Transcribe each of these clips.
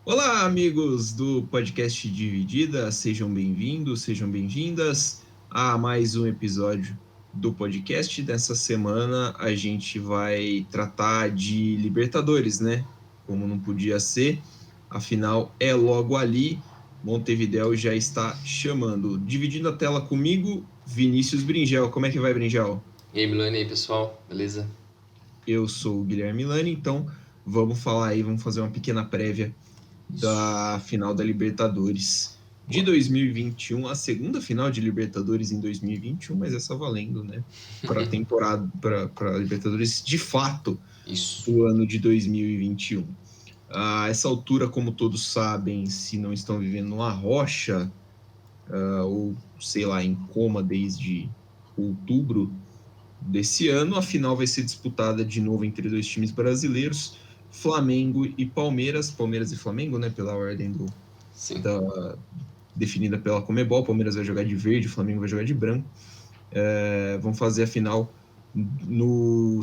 Olá, amigos do podcast Dividida, sejam bem-vindos, sejam bem-vindas a mais um episódio do podcast. Dessa semana a gente vai tratar de Libertadores, né? Como não podia ser, afinal é logo ali. Montevidéu já está chamando. Dividindo a tela comigo, Vinícius Bringel. Como é que vai, Bringel? E aí, Milani, e aí, pessoal, beleza? Eu sou o Guilherme Lani, então vamos falar aí, vamos fazer uma pequena prévia da final da Libertadores de Boa. 2021, a segunda final de Libertadores em 2021, mas essa valendo, né? Para a temporada, para Libertadores de fato Isso. do ano de 2021. A essa altura, como todos sabem, se não estão vivendo numa rocha, ou sei lá, em coma desde outubro desse ano, a final vai ser disputada de novo entre dois times brasileiros, Flamengo e Palmeiras, Palmeiras e Flamengo, né, pela ordem Sim. da, definida pela Comebol. Palmeiras vai jogar de verde, o Flamengo vai jogar de branco. Vão fazer a final no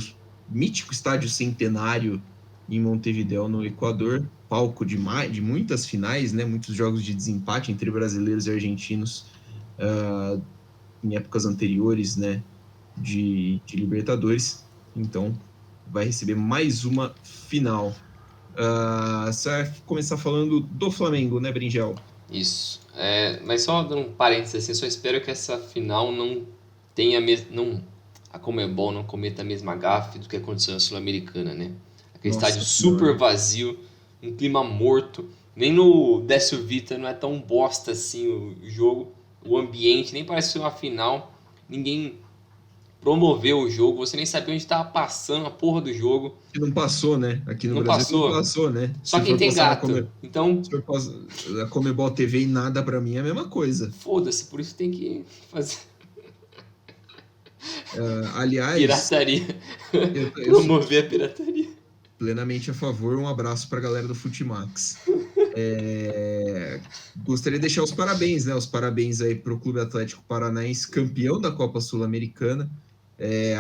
mítico Estádio Centenário em Montevidéu, no Equador, palco de muitas finais, né, muitos jogos de desempate entre brasileiros e argentinos em épocas anteriores, né, de Libertadores. Então, vai receber mais uma final. Você vai começar falando do Flamengo, né, Bringel? Isso. Mas só dando um parênteses assim, só espero que essa final não tenha não a Comebol não cometa a mesma gafe do que aconteceu na Sul-Americana, né? Aquele estádio Nossa super senhora. vazio, um clima morto. Nem no Décio Vita não é tão bosta assim o jogo, o ambiente, nem parece ser uma final. Ninguém promoveu o jogo, você nem sabia onde estava passando a porra do jogo. Que não passou, né? Aqui no Não Brasil não passou. passou, né? Só Se quem for tem passar gato. Então, se for na Comebol TV e nada pra mim é a mesma coisa. foda-se, por isso tem que fazer Aliás, pirataria. eu sou Promover a pirataria. plenamente a favor. Um abraço pra galera do Futimax. Gostaria de deixar os parabéns, né? Os parabéns aí para o Clube Atlético Paranaense, campeão da Copa Sul-Americana.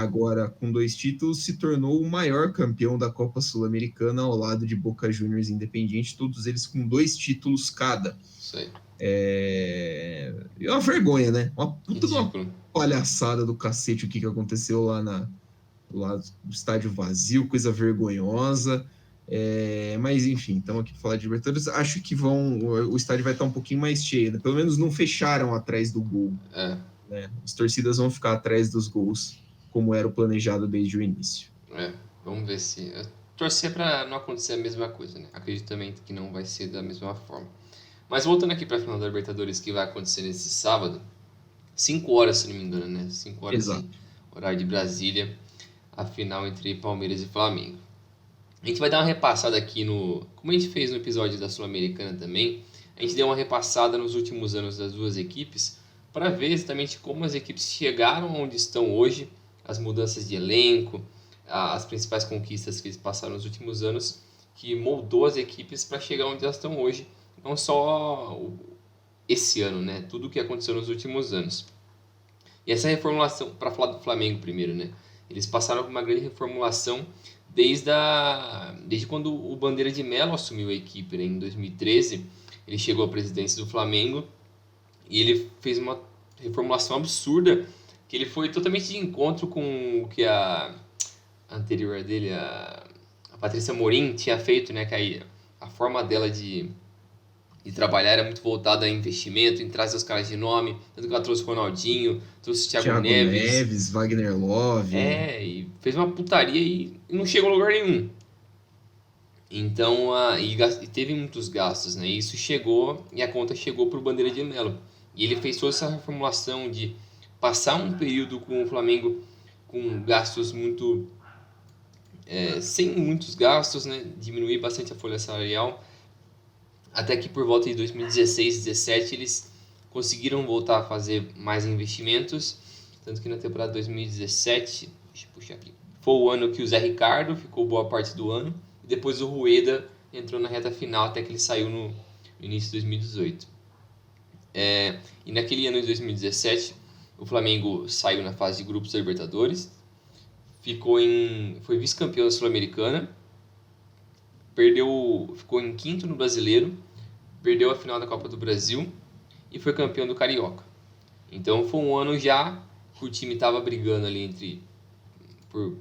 Agora, com 2 títulos, se tornou o maior campeão da Copa Sul-Americana ao lado de Boca Juniors e Independiente, todos eles com 2 títulos cada. Isso aí. É uma vergonha, né? Uma puta de uma Ridículo. palhaçada do cacete o que aconteceu lá no estádio vazio, coisa vergonhosa. Mas enfim, estamos aqui para falar de Libertadores. Acho que o estádio vai estar um pouquinho mais cheio, né? Pelo menos não fecharam atrás do gol, É, né? As torcidas vão ficar atrás dos gols, como era o planejado desde o início. é. Vamos ver se. Torcer pra não acontecer a mesma coisa, né? Acredito também que não vai ser da mesma forma. Mas voltando aqui pra final da Libertadores que vai acontecer nesse sábado, 5 horas, se não me engano, né? 5 horas de Exato. horário de Brasília, a final entre Palmeiras e Flamengo. A gente vai dar uma repassada aqui no. Como a gente fez no episódio da Sul-Americana também, a gente deu uma repassada nos últimos anos das duas equipes para ver exatamente como as equipes chegaram onde estão hoje, as mudanças de elenco, as principais conquistas que eles passaram nos últimos anos, que moldou as equipes para chegar onde elas estão hoje. Não só esse ano, né? Tudo o que aconteceu nos últimos anos. E essa reformulação, para falar do Flamengo primeiro, né? Eles passaram por uma grande reformulação desde quando o Bandeira de Melo assumiu a equipe, né? Em 2013. Ele chegou à presidência do Flamengo e ele fez uma reformulação absurda, que ele foi totalmente de encontro com o que a anterior dele, a Patrícia Morim, tinha feito, né? Que a forma dela de trabalhar era muito voltada a investimento, em trazer os caras de nome. Tanto que ela trouxe o Ronaldinho, trouxe o Thiago Thiago Neves. Neves, Wagner Love. E fez uma putaria e não chegou a lugar nenhum. Então, e teve muitos gastos, né? E isso chegou, e a conta chegou para o Bandeira de Melo. E ele fez toda essa reformulação de passar um período com o Flamengo com gastos sem muitos gastos, né? Diminuir bastante a folha salarial, até que por volta de 2016, 2017 eles conseguiram voltar a fazer mais investimentos, tanto que na temporada 2017, deixa eu puxar aqui, foi o ano que o Zé Ricardo ficou boa parte do ano, e depois o Rueda entrou na reta final até que ele saiu no início de 2018. E naquele ano de 2017, o Flamengo saiu na fase de grupos da Libertadores, foi vice-campeão da Sul-Americana, ficou em quinto no Brasileiro, perdeu a final da Copa do Brasil e foi campeão do Carioca. Então foi um ano já que o time estava brigando ali por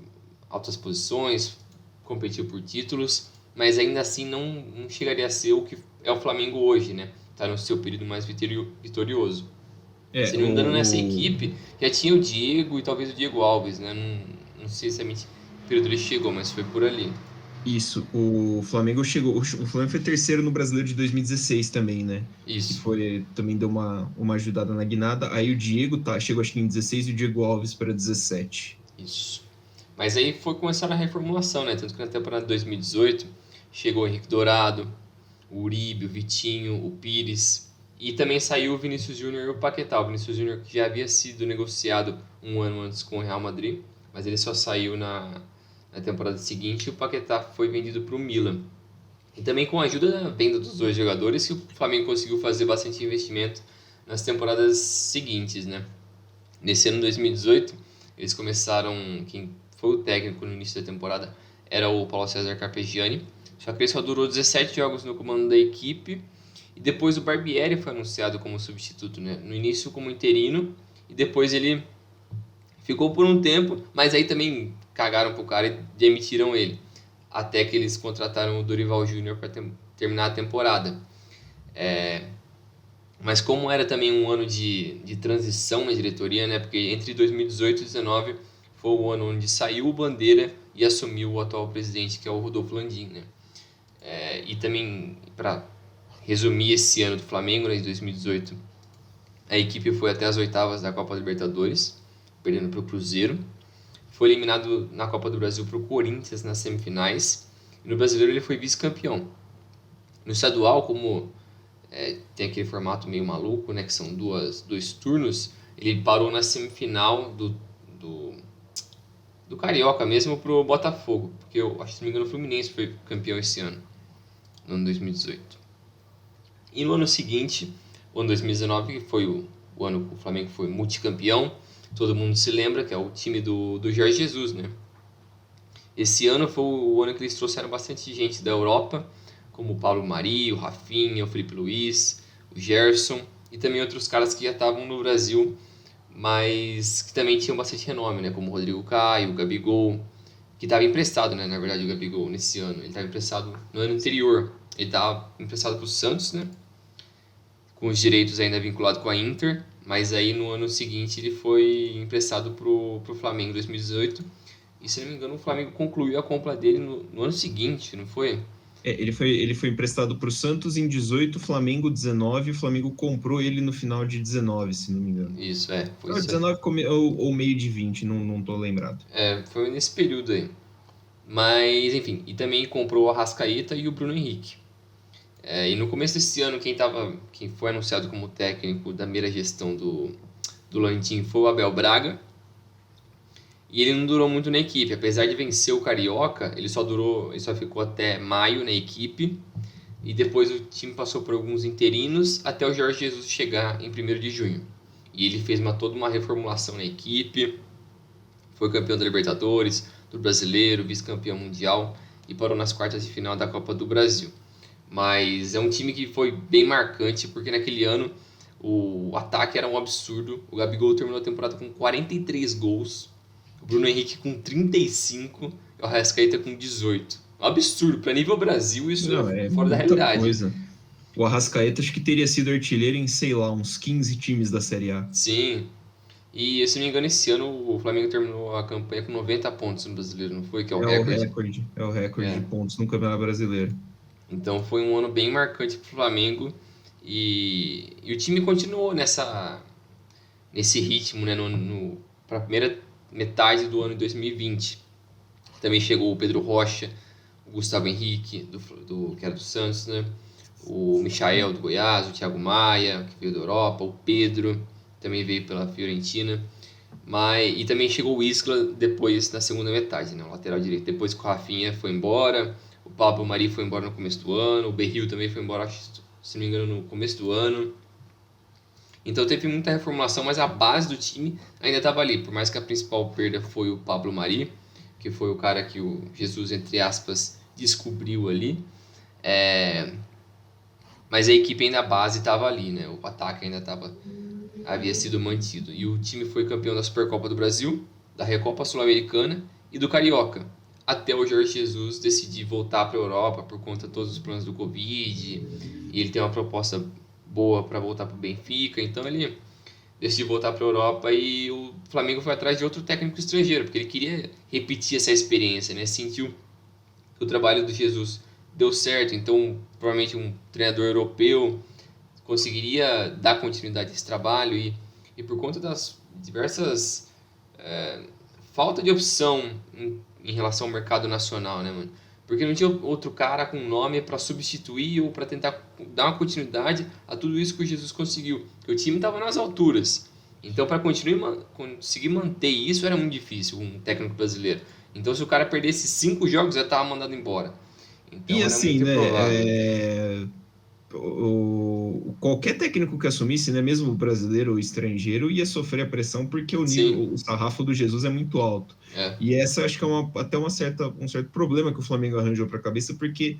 altas posições, competiu por títulos, mas ainda assim não chegaria a ser o que é o Flamengo hoje, né? Tá no seu período mais vitorioso. Se não me engano, nessa equipe já tinha o Diego e talvez o Diego Alves, né? Não sei se o período ele chegou, mas foi por ali. Isso, o Flamengo chegou. O Flamengo foi terceiro no Brasileiro de 2016 também, né? Isso. Que também deu uma ajudada na guinada. Aí o Diego chegou acho que em 16 e o Diego Alves para 17. Isso. Mas aí começando a reformulação, né? Tanto que na temporada de 2018 chegou o Henrique Dourado, o Uribe, o Vitinho, o Pires. E também saiu o Vinícius Júnior e o Paquetá. O Vinícius Júnior que já havia sido negociado um ano antes com o Real Madrid, mas ele só saiu na temporada seguinte e o Paquetá foi vendido para o Milan. E também com a ajuda da venda dos dois jogadores que o Flamengo conseguiu fazer bastante investimento nas temporadas seguintes, né? Nesse ano 2018, eles começaram, quem foi o técnico no início da temporada era o Paulo César Carpegiani, só que ele só durou 17 jogos no comando da equipe e depois o Barbieri foi anunciado como substituto, né? No início como interino e depois ele ficou por um tempo, mas aí também cagaram pro cara e demitiram ele. Até que eles contrataram o Dorival Júnior para terminar a temporada. Mas como era também um ano de transição na diretoria, né? Porque entre 2018 e 2019 foi o ano onde saiu o Bandeira e assumiu o atual presidente, que é o Rodolfo Landim, né? E também, para resumir esse ano do Flamengo, né, de 2018, a equipe foi até as oitavas da Copa Libertadores, perdendo para o Cruzeiro. Foi eliminado na Copa do Brasil para o Corinthians nas semifinais. E no Brasileiro ele foi vice-campeão. No estadual, como tem aquele formato meio maluco, né, que são dois turnos, ele parou na semifinal do Carioca mesmo pro Botafogo, porque eu acho que, se não me engano, o Fluminense foi campeão esse ano, no ano 2018. E no ano seguinte, o ano 2019, que foi o ano que o Flamengo foi multicampeão, todo mundo se lembra que é o time do Jorge Jesus, né? Esse ano foi o ano que eles trouxeram bastante gente da Europa, como o Pablo Mari, o Rafinha, o Felipe Luiz, o Gerson e também outros caras que já estavam no Brasil, mas que também tinham bastante renome, né? Como o Rodrigo Caio, o Gabigol, que estava emprestado, né? Na verdade, o Gabigol nesse ano. Ele estava emprestado no ano anterior. Ele estava emprestado para o Santos, né? Com os direitos ainda vinculados com a Inter, mas aí no ano seguinte ele foi emprestado para o Flamengo em 2018. E se não me engano, o Flamengo concluiu a compra dele no ano seguinte, não foi? Ele foi emprestado para o Santos em 18, Flamengo 19, o Flamengo comprou ele no final de 19, se não me engano. Isso, foi isso. 19 ou meio de 20, não tô lembrado. Foi nesse período aí. Mas, enfim, e também comprou o Arrascaeta e o Bruno Henrique. E no começo desse ano, quem foi anunciado como técnico da primeira gestão do Landim foi o Abel Braga. E ele não durou muito na equipe, apesar de vencer o Carioca, ele só ficou até maio na equipe. E depois o time passou por alguns interinos até o Jorge Jesus chegar em 1º de junho. E ele fez toda uma reformulação na equipe, foi campeão da Libertadores, do Brasileiro, vice-campeão mundial e parou nas quartas de final da Copa do Brasil. Mas é um time que foi bem marcante, porque naquele ano o ataque era um absurdo. O Gabigol terminou a temporada com 43 gols, o Bruno Henrique com 35 e o Arrascaeta com 18. Um absurdo, para nível Brasil isso é fora da realidade. Coisa. O Arrascaeta acho que teria sido artilheiro em, sei lá, uns 15 times da Série A. Sim, e se não me engano esse ano o Flamengo terminou a campanha com 90 pontos no Brasileiro, não foi? Que é o recorde. É o recorde de pontos no Campeonato Brasileiro. Então foi um ano bem marcante para o Flamengo e o time continuou nesse ritmo, né, para a primeira metade do ano de 2020. Também chegou o Pedro Rocha, o Gustavo Henrique, que era do Santos, né, o Michael do Goiás, o Thiago Maia, que veio da Europa, o Pedro, também veio pela Fiorentina. E também chegou o Isla depois, na segunda metade, né, o lateral direito. Depois que o Rafinha foi embora, o Pablo Mari foi embora no começo do ano, o Berril também foi embora, se não me engano, no começo do ano. Então teve muita reformulação, mas a base do time ainda estava ali. Por mais que a principal perda foi o Pablo Mari, que foi o cara que o Jesus, entre aspas, descobriu ali. Mas a equipe ainda, a base estava ali, né? O ataque ainda havia sido mantido. E o time foi campeão da Supercopa do Brasil, da Recopa Sul-Americana e do Carioca. Até o Jorge Jesus decidir voltar para a Europa por conta de todos os problemas do Covid. E ele tem uma proposta boa para voltar para o Benfica. Então ele decidiu voltar para a Europa e o Flamengo foi atrás de outro técnico estrangeiro, porque ele queria repetir essa experiência, né? Sentiu que o trabalho do Jesus deu certo, então provavelmente um treinador europeu conseguiria dar continuidade a esse trabalho e por conta das diversas falta de opção em relação ao mercado nacional, né, mano? Porque não tinha outro cara com nome para substituir ou para tentar dar uma continuidade a tudo isso que o Jesus conseguiu. Porque o time estava nas alturas. Então, para conseguir manter isso era muito difícil, um técnico brasileiro. Então, se o cara perdesse 5 jogos, já estava mandado embora. Então, E era assim, muito né? improvável. Qualquer técnico que assumisse, né, mesmo brasileiro ou estrangeiro, ia sofrer a pressão porque o Sim, nível, o sarrafo do Jesus é muito alto. é. E essa acho que é até um certo problema que o Flamengo arranjou para a cabeça, porque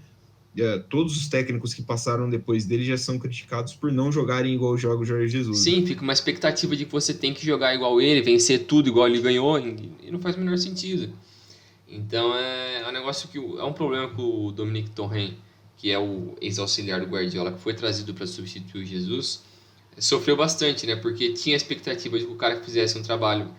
todos os técnicos que passaram depois dele já são criticados por não jogarem igual joga o Jorge Jesus. Sim, fica uma expectativa de que você tem que jogar igual ele, vencer tudo igual ele ganhou, e não faz o menor sentido. Então é um negócio que é um problema que o Dominique Torrent, que é o ex-auxiliar do Guardiola, que foi trazido para substituir o Jesus, sofreu bastante, né? Porque tinha a expectativa de que o cara fizesse um trabalho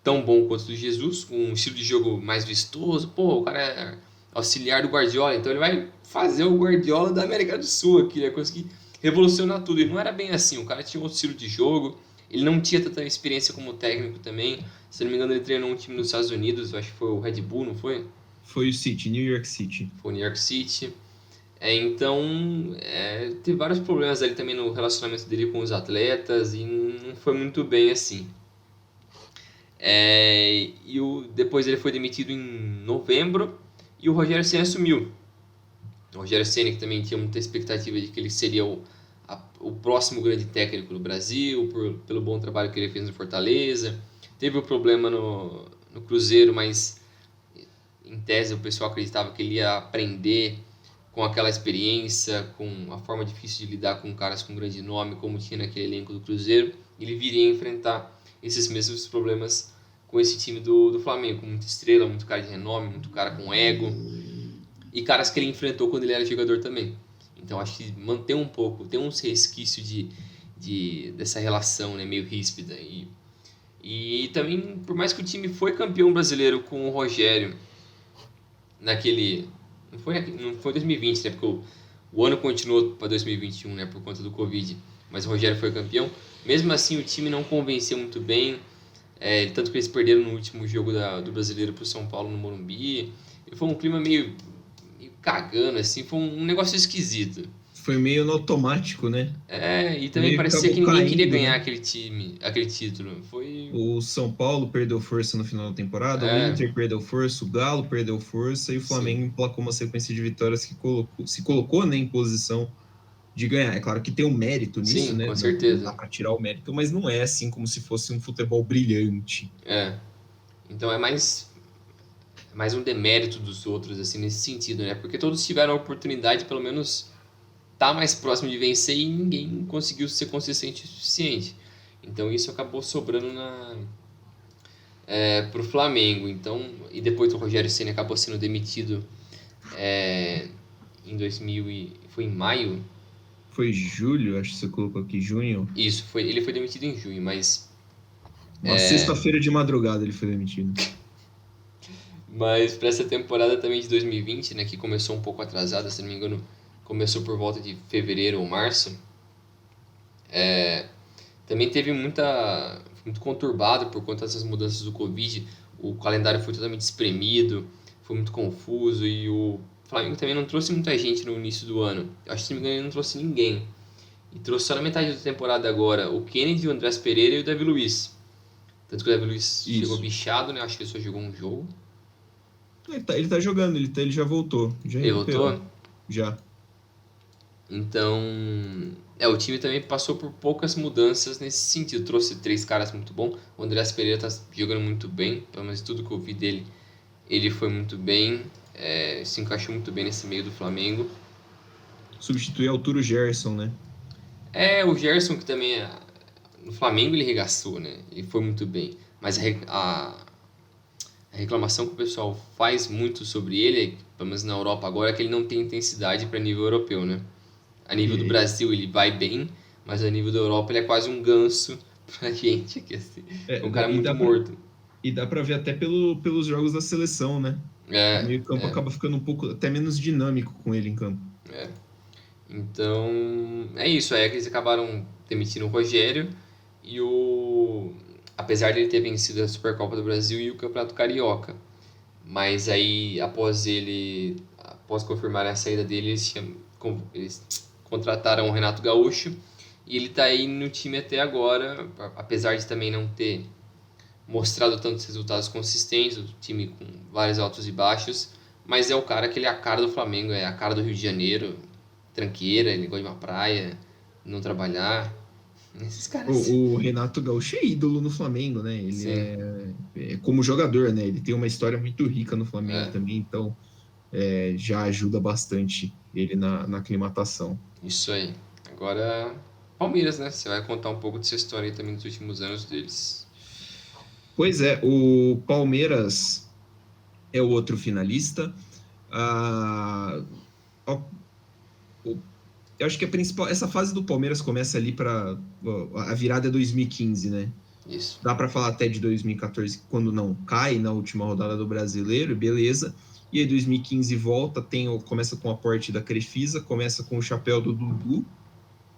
tão bom quanto o do Jesus, com um estilo de jogo mais vistoso. Pô, o cara é auxiliar do Guardiola, então ele vai fazer o Guardiola da América do Sul aqui, ele vai conseguir revolucionar tudo. E não era bem assim, o cara tinha outro estilo de jogo, ele não tinha tanta experiência como técnico também. Se não me engano, ele treinou um time nos Estados Unidos, eu acho que foi o Red Bull, não foi? Foi o City, New York City. Foi o New York City. Então, teve vários problemas ali também no relacionamento dele com os atletas e não foi muito bem assim. Depois ele foi demitido em novembro e o Rogério Ceni assumiu. O Rogério Ceni, que também tinha muita expectativa de que ele seria o próximo grande técnico do Brasil, pelo bom trabalho que ele fez no Fortaleza. Teve o problema no Cruzeiro, mas em tese o pessoal acreditava que ele ia aprender com aquela experiência, com a forma difícil de lidar com caras com grande nome, como tinha naquele elenco do Cruzeiro. Ele viria a enfrentar esses mesmos problemas com esse time do Flamengo, com muita estrela, muito cara de renome, muito cara com ego, e caras que ele enfrentou quando ele era jogador também. Então acho que manter um pouco, tem uns resquícios dessa relação, né, meio ríspida. E também, por mais que o time foi campeão brasileiro com o Rogério, naquele... Não foi 2020, né, porque o ano continuou para 2021, né, por conta do Covid, mas o Rogério foi campeão. Mesmo assim, o time não convenceu muito bem, tanto que eles perderam no último jogo do Brasileiro para o São Paulo no Morumbi. E foi um clima meio cagando, assim, foi um negócio esquisito. Foi meio no automático, né? E também Meio parecia acabou que ninguém queria caindo, ganhar né? aquele título. O São Paulo perdeu força no final da temporada, o Inter perdeu força, o Galo perdeu força e o Flamengo sim. emplacou uma sequência de vitórias que se colocou, né, em posição de ganhar. É claro que tem um mérito nisso, Sim, né? com Não dá certeza. para tirar o mérito, mas não é assim como se fosse um futebol brilhante. Então é mais um demérito dos outros, assim, nesse sentido, né? Porque todos tiveram a oportunidade, pelo menos, tá mais próximo de vencer e ninguém conseguiu ser consistente o suficiente. Então isso acabou sobrando pro Flamengo. Então, e depois o Rogério Ceni acabou sendo demitido em 2000 foi em maio. Foi julho, acho que você colocou aqui, junho. Isso, ele foi demitido em junho, mas Uma sexta-feira de madrugada ele foi demitido. Mas para essa temporada também de 2020, né, que começou um pouco atrasada, se não me engano, começou por volta de fevereiro ou março, também teve muito conturbado por conta dessas mudanças do Covid. O calendário foi totalmente espremido, foi muito confuso e o Flamengo também não trouxe muita gente no início do ano. Eu acho que, se não me engano, ele não trouxe ninguém. E trouxe só na metade da temporada agora o Kennedy, o Andrés Pereira e o Davi Luiz. Tanto que o Davi Luiz chegou bichado, né? Acho que ele só jogou um jogo. Ele tá jogando, ele já voltou, já Ele recuperou. voltou? Já. Então, o time também passou por poucas mudanças nesse sentido. Trouxe 3 caras muito bons. O Andrés Pereira tá jogando muito bem, pelo menos tudo que eu vi dele, ele foi muito bem. Se encaixou muito bem nesse meio do Flamengo. Substituir Arturo Gerson, né? O Gerson que também no Flamengo ele regaçou, né? Ele foi muito bem. Mas a reclamação que o pessoal faz muito sobre ele, pelo menos na Europa agora, é que ele não tem intensidade para nível europeu, né? A nível do E, Brasil ele vai bem, mas a nível da Europa ele é quase um ganso pra gente aqui, assim. É um cara e muito morto. dá pra ver até pelos jogos da seleção, né? O É, meio-campo é, acaba ficando um pouco até menos dinâmico com ele em campo. é. Então, é isso. Aí é que eles acabaram demitindo o Rogério e apesar de ele ter vencido a Supercopa do Brasil e o Campeonato Carioca. Mas aí, após confirmar a saída dele, eles contrataram o Renato Gaúcho e ele tá aí no time até agora, apesar de também não ter mostrado tantos resultados consistentes, o time com vários altos e baixos, mas é o cara que ele é a cara do Flamengo, é a cara do Rio de Janeiro, tranqueira, ele gosta de uma praia, não trabalhar, esses caras. O Renato Gaúcho é ídolo no Flamengo, né? Ele Sim, é como jogador, né? Ele tem uma história muito rica no Flamengo é, também, então já ajuda bastante ele na aclimatação. isso aí. Agora, Palmeiras, né? Você vai contar um pouco dessa história aí também dos últimos anos deles. Pois é, o Palmeiras é o outro finalista. Ah, eu acho que a principal, essa fase do Palmeiras começa ali para a virada é 2015, né? Isso. Dá para falar até de 2014, quando não cai na última rodada do Brasileiro, beleza. E aí 2015 volta, começa com o aporte da Crefisa, começa com o chapéu do Dudu,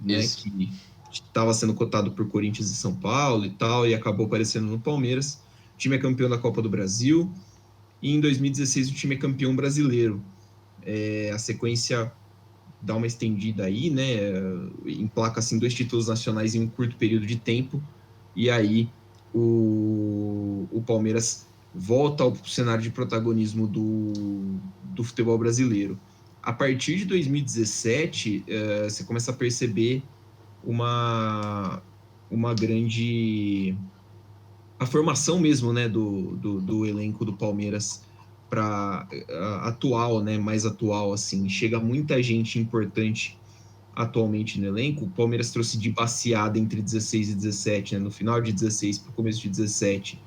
né, Isso. que estava sendo cotado por Corinthians e São Paulo e tal, e acabou aparecendo no Palmeiras. O time é campeão da Copa do Brasil, e em 2016 o time é campeão brasileiro. A sequência dá uma estendida aí, né? Emplaca assim 2 títulos nacionais em um curto período de tempo, e aí o Palmeiras volta ao cenário de protagonismo do futebol brasileiro. A partir de 2017, você começa a perceber uma, uma grande a formação mesmo, né, do elenco do Palmeiras para atual, né, mais atual assim. Chega muita gente importante atualmente no elenco. O Palmeiras trouxe de baseada entre 16 e 17, né, no final de 16 para o começo de 17.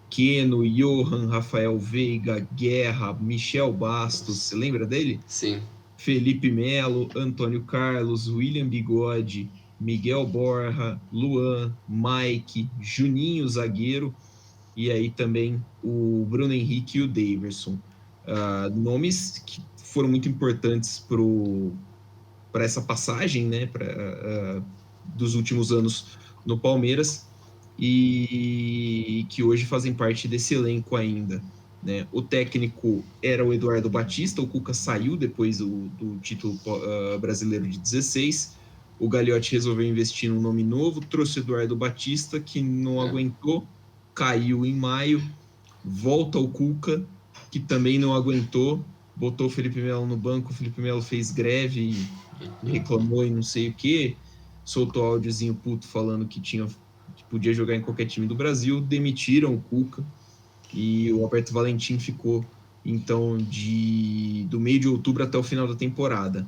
Keno, Johan, Rafael Veiga, Guerra, Michel Bastos, você lembra dele? Sim. Felipe Melo, Antônio Carlos, William Bigode, Miguel Borja, Luan, Mike, Juninho, zagueiro, e aí também o Bruno Henrique e o Daverson. Nomes que foram muito importantes para essa passagem, né, dos últimos anos no Palmeiras e que hoje fazem parte desse elenco ainda. Né? O técnico era o Eduardo Batista, o Cuca saiu depois do título brasileiro de 16. O Gagliotti resolveu investir num nome novo, trouxe o Eduardo Batista, que não É. aguentou, caiu em maio, volta o Cuca, que também não aguentou, botou o Felipe Melo no banco, o Felipe Melo fez greve e reclamou e não sei o que, soltou áudiozinho puto falando que podia jogar em qualquer time do Brasil, demitiram o Cuca e o Alberto Valentim ficou então do meio de outubro até o final da temporada.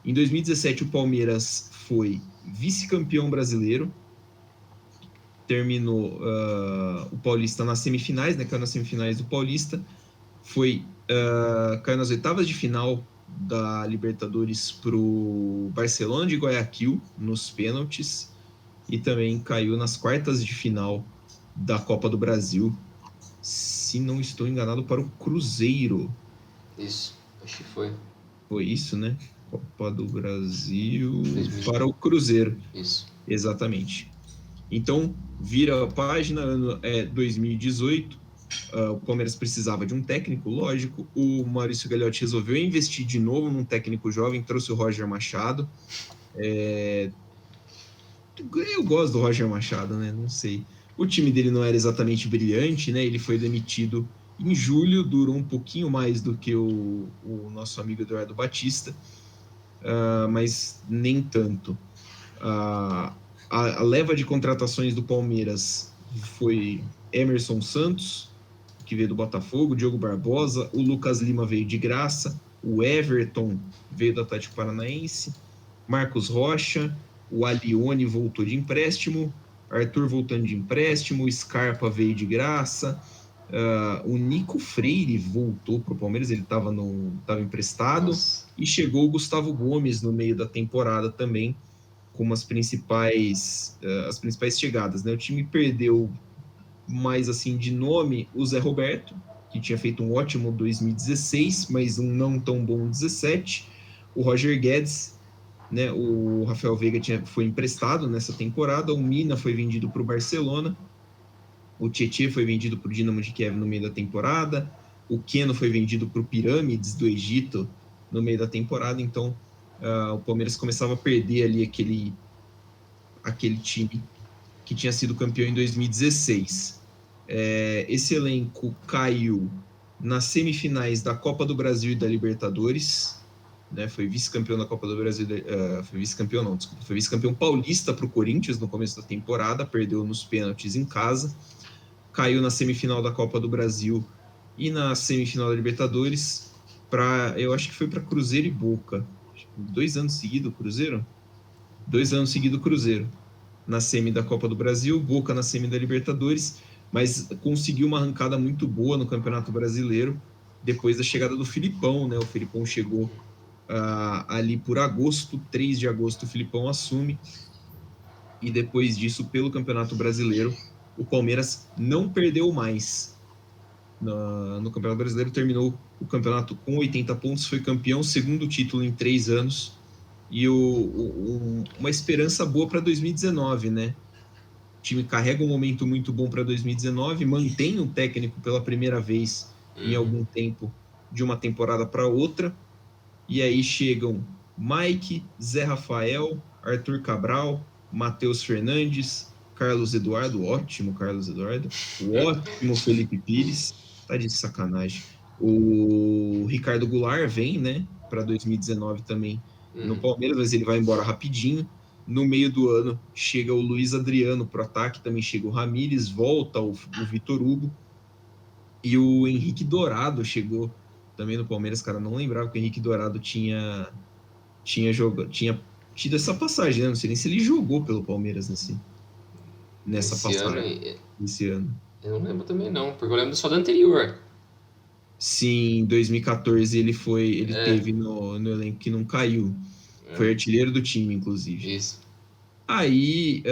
Em 2017 o Palmeiras foi vice-campeão brasileiro, terminou o Paulista nas semifinais, né, caiu nas semifinais do Paulista, caiu nas oitavas de final da Libertadores para o Barcelona de Guayaquil, nos pênaltis, e também caiu nas quartas de final da Copa do Brasil, se não estou enganado, para o Cruzeiro. Isso. Acho que foi. Foi isso, né? Copa do Brasil 2000. para o Cruzeiro. Isso. Exatamente. Então, vira a página, ano 2018. O Palmeiras precisava de um técnico, lógico. O Maurício Gagliotti resolveu investir de novo num técnico jovem, trouxe o Roger Machado. Eu gosto do Roger Machado, né? Não sei. O time dele não era exatamente brilhante, né? Ele foi demitido em julho, durou um pouquinho mais do que o nosso amigo Eduardo Batista, mas nem tanto. A leva de contratações do Palmeiras foi Emerson Santos, que veio do Botafogo, o Diogo Barbosa, o Lucas Lima veio de graça, o Everton veio do Atlético Paranaense, Marcos Rocha, o Alione voltou de empréstimo, Arthur voltando de empréstimo, o Scarpa veio de graça, o Nico Freire voltou para o Palmeiras, ele estava emprestado, Nossa. e chegou o Gustavo Gomes no meio da temporada também, com as principais chegadas, né? O time perdeu mais assim de nome o Zé Roberto, que tinha feito um ótimo 2016, mas um não tão bom 17, o Roger Guedes, né? O Rafael Veiga foi emprestado nessa temporada, o Mina foi vendido para o Barcelona, o Tietê foi vendido para o Dinamo de Kiev no meio da temporada, o Keno foi vendido para o Pirâmides do Egito no meio da temporada, então o Palmeiras começava a perder ali aquele time que tinha sido campeão em 2016. Esse elenco caiu nas semifinais da Copa do Brasil e da Libertadores, né? Foi vice-campeão da Copa do Brasil, foi vice-campeão paulista para o Corinthians no começo da temporada, perdeu nos pênaltis em casa, caiu na semifinal da Copa do Brasil e na semifinal da Libertadores, eu acho que foi para Cruzeiro e Boca, 2 anos seguidos Cruzeiro? 2 anos seguidos Cruzeiro, na semi da Copa do Brasil, Boca na semi da Libertadores, mas conseguiu uma arrancada muito boa no Campeonato Brasileiro, depois da chegada do Filipão, né? O Filipão chegou ali por agosto, 3 de agosto o Filipão assume, e depois disso, pelo Campeonato Brasileiro, o Palmeiras não perdeu mais. No Campeonato Brasileiro, terminou o campeonato com 80 pontos, foi campeão, segundo título em 3 anos, e uma esperança boa para 2019, né? O time carrega um momento muito bom para 2019, mantém o técnico pela primeira vez em algum tempo, de uma temporada para outra, e aí chegam Mike, Zé Rafael, Arthur Cabral, Matheus Fernandes, Carlos Eduardo, ótimo Carlos Eduardo, o ótimo Felipe Pires, tá de sacanagem. O Ricardo Goulart vem, né, para 2019 também no Palmeiras, mas ele vai embora rapidinho. No meio do ano chega o Luiz Adriano pro ataque, também chega o Ramírez, volta o Vitor Hugo, e o Henrique Dourado chegou também no Palmeiras. Cara, não lembrava que o Henrique Dourado tinha tido essa passagem, né? Não sei nem se ele jogou pelo Palmeiras nessa passagem. Esse ano. Eu não lembro também não, porque eu lembro só da anterior. Sim, em 2014 ele teve no elenco que não caiu. Foi artilheiro do time, inclusive. Isso. Aí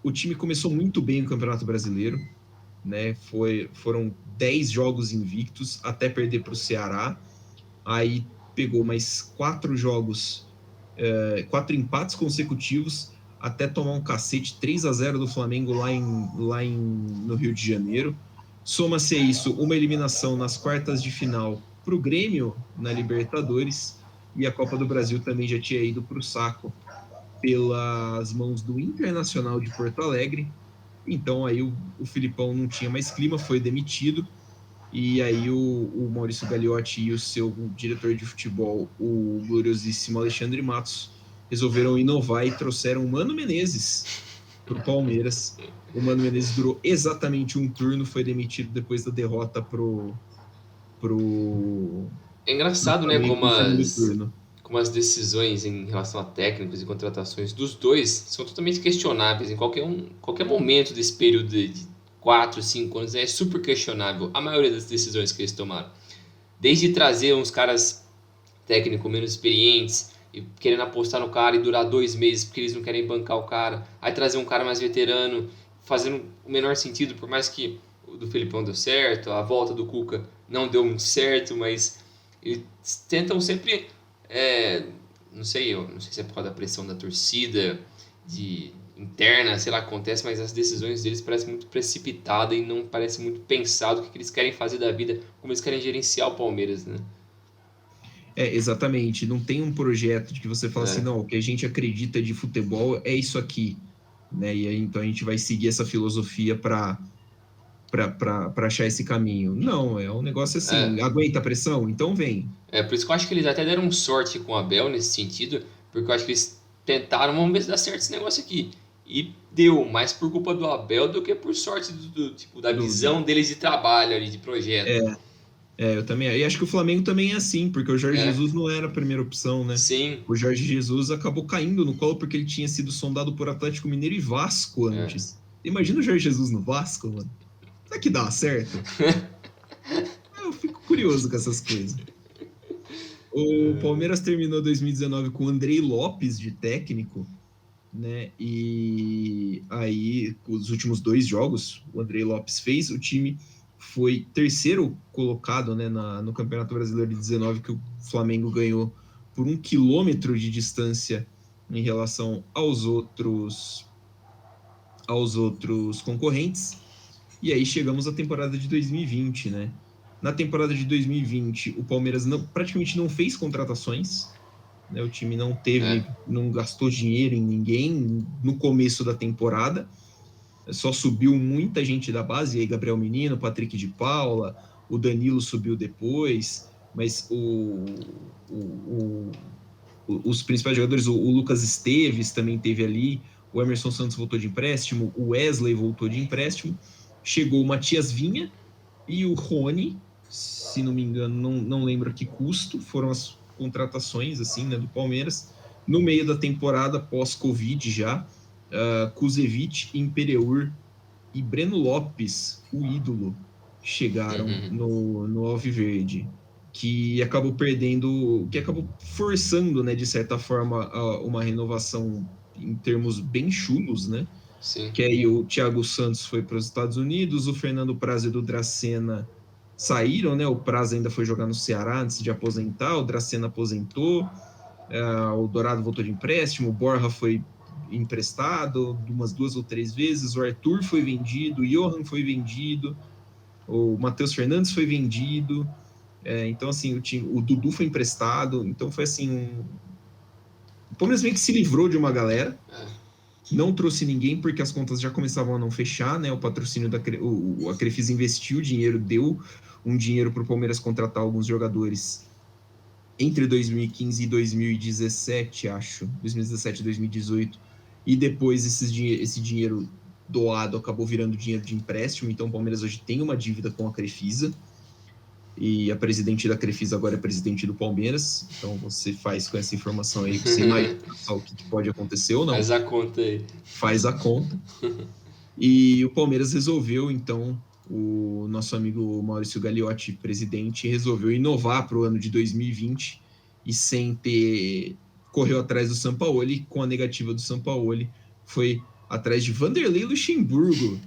o time começou muito bem no Campeonato Brasileiro, né? Foram 10 jogos invictos até perder para o Ceará. Aí pegou mais 4 jogos, 4 empates consecutivos, até tomar um cacete 3-0 do Flamengo lá no Rio de Janeiro. Soma-se a isso uma eliminação nas quartas de final para o Grêmio na Libertadores, e a Copa do Brasil também já tinha ido para o saco pelas mãos do Internacional de Porto Alegre. Então aí o Filipão não tinha mais clima, foi demitido, e aí o Maurício Gagliotti e o seu diretor de futebol, o gloriosíssimo Alexandre Matos, resolveram inovar e trouxeram o Mano Menezes para o Palmeiras. O Mano Menezes durou exatamente um turno, foi demitido depois da derrota pro É engraçado, né, turno. como as decisões em relação a técnicos e contratações dos dois são totalmente questionáveis. Em qualquer momento desse período de 4, 5 anos é super questionável a maioria das decisões que eles tomaram. Desde trazer uns caras técnicos menos experientes e querendo apostar no cara e durar 2 meses porque eles não querem bancar o cara, aí trazer um cara mais veterano, fazendo o menor sentido, por mais que o do Felipão deu certo, a volta do Cuca não deu muito certo, mas eles tentam sempre, não sei se é por causa da pressão da torcida, interna, sei lá o que acontece, mas as decisões deles parecem muito precipitadas e não parece muito pensado o que eles querem fazer da vida, como eles querem gerenciar o Palmeiras, né? Exatamente. Não tem um projeto de que você fala assim, não, o que a gente acredita de futebol é isso aqui, né? E aí, então a gente vai seguir essa filosofia para achar esse caminho. Não, é um negócio assim, aguenta a pressão? Então vem. Por isso que eu acho que eles até deram sorte com o Abel nesse sentido, porque eu acho que eles tentaram, vamos ver se dá certo esse negócio aqui. e deu, mais por culpa do Abel do que por sorte tipo, da visão deles de trabalho ali, de projeto. Eu também. E acho que o Flamengo também é assim, porque o Jorge É, Jesus não era a primeira opção, né? sim, O Jorge Jesus acabou caindo no colo porque ele tinha sido sondado por Atlético Mineiro e Vasco é. antes. Imagina o Jorge Jesus no Vasco, mano. Será que dá certo? Eu fico curioso com essas coisas. O Palmeiras terminou 2019 com o Andrei Lopes de técnico, né? E aí, os últimos 2 jogos, o Andrei Lopes fez, o time foi terceiro colocado, né, no Campeonato Brasileiro de 19, que o Flamengo ganhou por 1 quilômetro de distância em relação aos outros concorrentes. E aí chegamos à temporada de 2020, né? Na temporada de 2020, o Palmeiras praticamente não fez contratações, né? O time É. não gastou dinheiro em ninguém no começo da temporada. Só subiu muita gente da base, aí Gabriel Menino, Patrick de Paula, o Danilo subiu depois, mas os principais jogadores, o Lucas Esteves também teve ali, o Emerson Santos voltou de empréstimo, o Wesley voltou de empréstimo, chegou o Matias Vinha e o Rony, se não me engano, não lembro a que custo, foram as contratações assim, né, do Palmeiras, no meio da temporada pós-Covid já, Kuzevic, Imperiur e Breno Lopes, o ídolo, chegaram Uhum. no Alviverde, que acabou forçando, né, de certa forma, uma renovação em termos bem chulos, né? Sim. Que aí o Thiago Santos foi para os Estados Unidos, o Fernando Praz e o Dracena saíram, né? O Praz ainda foi jogar no Ceará antes de aposentar, o Dracena aposentou, o Dourado voltou de empréstimo, o Borja foi emprestado umas 2 ou 3 vezes, o Arthur foi vendido, o Johan foi vendido, o Matheus Fernandes foi vendido, então assim, o Dudu foi emprestado, então foi assim, o Palmeiras meio que se livrou de uma galera, É. não trouxe ninguém porque as contas já começavam a não fechar, né? O patrocínio a Crefisa investiu dinheiro, deu um dinheiro para o Palmeiras contratar alguns jogadores entre 2015 e 2017, acho, 2017 e 2018, e depois esse dinheiro doado acabou virando dinheiro de empréstimo, então o Palmeiras hoje tem uma dívida com a Crefisa, e a presidente da Crefisa agora é presidente do Palmeiras, então você faz com essa informação aí, você imagina só o que pode acontecer ou não, Faz a conta aí. faz a conta. E o Palmeiras resolveu, então, o nosso amigo Maurício Gagliotti, presidente, resolveu inovar para o ano de 2020 e sem ter. Correu atrás do Sampaoli, com a negativa do Sampaoli, foi atrás de Vanderlei Luxemburgo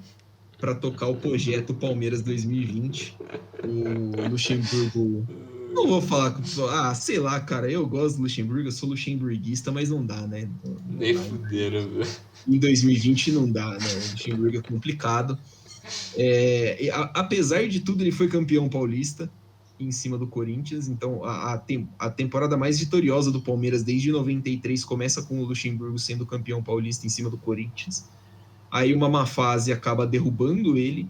para tocar o projeto Palmeiras 2020. O Luxemburgo. Não vou falar. Sei lá, cara. Eu gosto do Luxemburgo, eu sou luxemburguista, mas não dá, né? Não Nem dá. fuderam, velho. Em 2020 não dá, né? O Luxemburgo é complicado. Apesar de tudo, ele foi campeão paulista em cima do Corinthians. Então, a temporada mais vitoriosa do Palmeiras desde 93 começa com o Luxemburgo sendo campeão paulista em cima do Corinthians. Aí uma má fase acaba derrubando ele,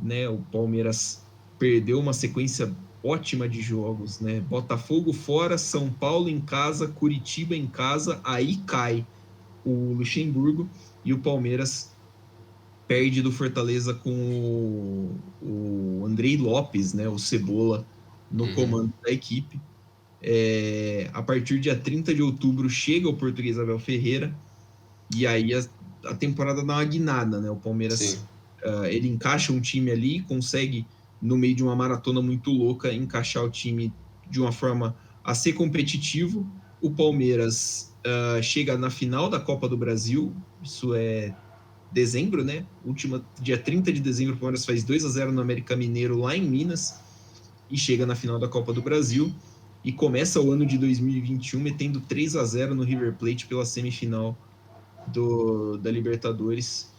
né? O Palmeiras perdeu uma sequência ótima de jogos, né? Botafogo fora, São Paulo em casa, Curitiba em casa, aí cai o Luxemburgo e o Palmeiras perde do Fortaleza com o Andrei Lopes, né, o Cebola, no Uhum. comando da equipe. A partir do dia 30 de outubro chega o português Abel Ferreira e aí a temporada dá uma guinada, né? O Sim. Palmeiras ele encaixa um time ali, consegue no meio de uma maratona muito louca encaixar o time de uma forma a ser competitivo. O Palmeiras chega na final da Copa do Brasil, isso é dezembro, né? Dia 30 de dezembro, o Palmeiras faz 2-0 no América Mineiro lá em Minas e chega na final da Copa do Brasil e começa o ano de 2021 metendo 3-0 no River Plate pela semifinal da Libertadores.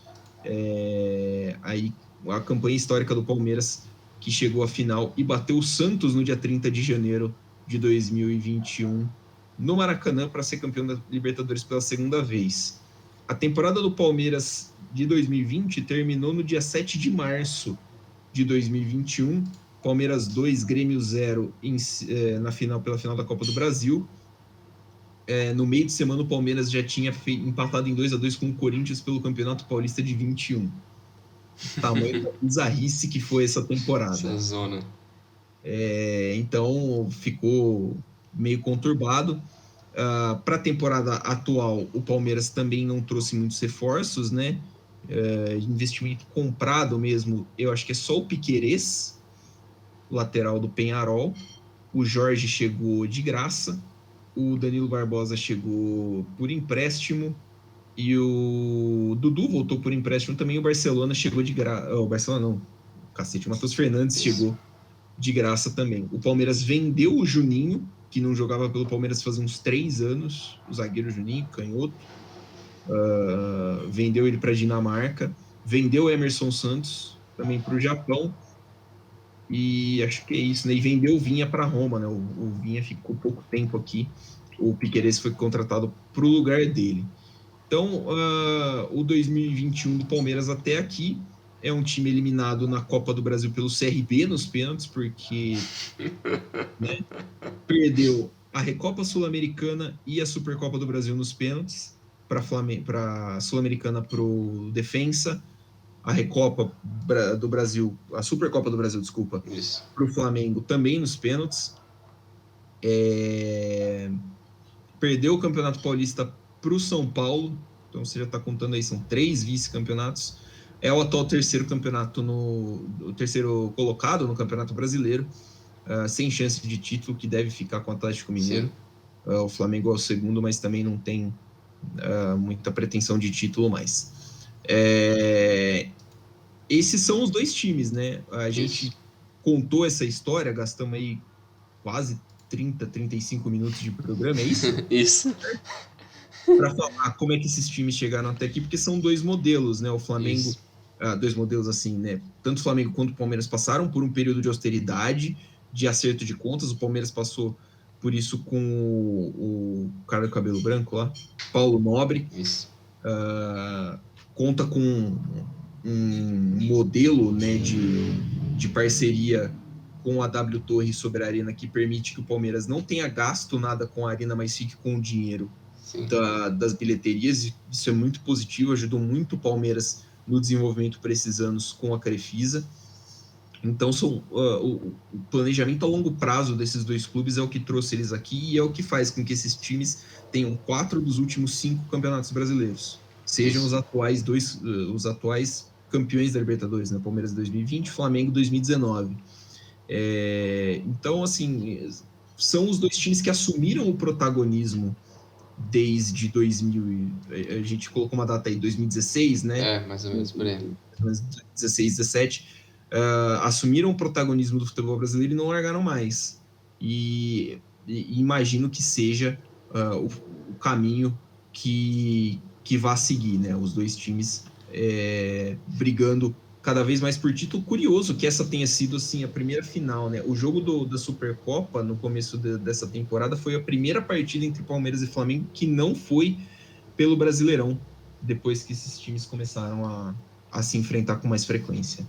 Aí a campanha histórica do Palmeiras que chegou à final e bateu o Santos no dia 30 de janeiro de 2021 no Maracanã para ser campeão da Libertadores pela segunda vez. A temporada do Palmeiras de 2020 terminou no dia 7 de março de 2021. Palmeiras 2, Grêmio 0 na final, pela final da Copa do Brasil. no meio de semana o Palmeiras já tinha empatado em 2-2 com o Corinthians pelo Campeonato Paulista de 21. Tamanho da bizarrice que foi essa temporada. Essa zona. Então ficou meio conturbado. Para a temporada atual, o Palmeiras também não trouxe muitos reforços, né? Investimento comprado mesmo, eu acho que é só o Piquerez, lateral do Peñarol. O Jorge chegou de graça, o Danilo Barbosa chegou por empréstimo e o Dudu voltou por empréstimo também. O Barcelona chegou de graça. O Barcelona não, cacete, o Matheus Fernandes chegou de graça também. O Palmeiras vendeu o Juninho, que não jogava pelo Palmeiras faz uns 3 anos, o zagueiro Juninho, canhoto. Vendeu ele para a Dinamarca. Vendeu o Emerson Santos também para o Japão. E acho que é isso, né? E vendeu o Vinha para Roma, né? O Vinha ficou pouco tempo aqui. O Piquerez foi contratado para o lugar dele. Então, o 2021 do Palmeiras até aqui é um time eliminado na Copa do Brasil pelo CRB nos pênaltis, porque né, perdeu a Recopa Sul-Americana e a Supercopa do Brasil nos pênaltis, para a Sul-Americana para o Defensa, a Recopa do Brasil, a Supercopa do Brasil, desculpa, para o Flamengo também nos pênaltis. Perdeu o Campeonato Paulista para o São Paulo, então você já está contando aí, são 3 vice-campeonatos. É o atual terceiro colocado no Campeonato Brasileiro, sem chance de título, que deve ficar com o Atlético Mineiro. O Flamengo é o segundo, mas também não tem muita pretensão de título mais. Esses são os 2 times, né? A gente contou essa história, gastamos aí quase 35 minutos de programa, é isso? Isso. Para falar como é que esses times chegaram até aqui, porque são 2 modelos, né? O Flamengo, 2 modelos assim, né? Tanto o Flamengo quanto o Palmeiras passaram por um período de austeridade, de acerto de contas. O Palmeiras passou por isso com o cara do cabelo branco lá, Paulo Nobre. Isso. Conta com um modelo, né, de parceria com a W Torre sobre a Arena, que permite que o Palmeiras não tenha gasto nada com a Arena, mas fique com o dinheiro das bilheterias. Isso é muito positivo, ajudou muito o Palmeiras no desenvolvimento para esses anos com a Crefisa. Então, o planejamento a longo prazo desses 2 clubes é o que trouxe eles aqui e é o que faz com que esses times tenham 4 dos últimos 5 campeonatos brasileiros. Sejam os atuais campeões da Libertadores, né? Palmeiras 2020, Flamengo 2019. Então, assim, são os 2 times que assumiram o protagonismo desde 2000, a gente colocou uma data aí, 2016, né? Mais ou menos por aí. 16, 17, assumiram o protagonismo do futebol brasileiro e não largaram mais. E imagino que seja o caminho que vá seguir, né? Os 2 times brigando cada vez mais por título. Curioso que essa tenha sido assim a primeira final, né? O jogo da Supercopa no começo dessa temporada foi a primeira partida entre Palmeiras e Flamengo que não foi pelo Brasileirão, depois que esses times começaram a se enfrentar com mais frequência.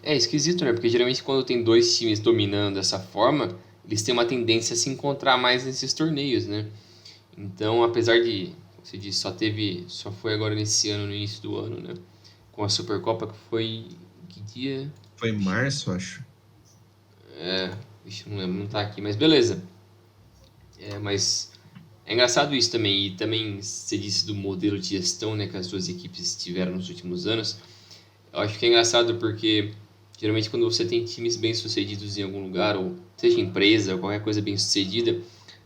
É esquisito, né? Porque geralmente quando tem 2 times dominando dessa forma, eles têm uma tendência a se encontrar mais nesses torneios, né? Então, apesar de, você disse, só foi agora nesse ano, no início do ano, né? Com a Supercopa, que foi... Que dia? Foi em março, acho. Não lembro, não tá aqui, mas beleza. Mas é engraçado isso também. E também você disse do modelo de gestão, né, que as 2 equipes tiveram nos últimos anos. Eu acho que é engraçado porque geralmente quando você tem times bem-sucedidos em algum lugar, ou seja empresa, ou qualquer coisa bem-sucedida,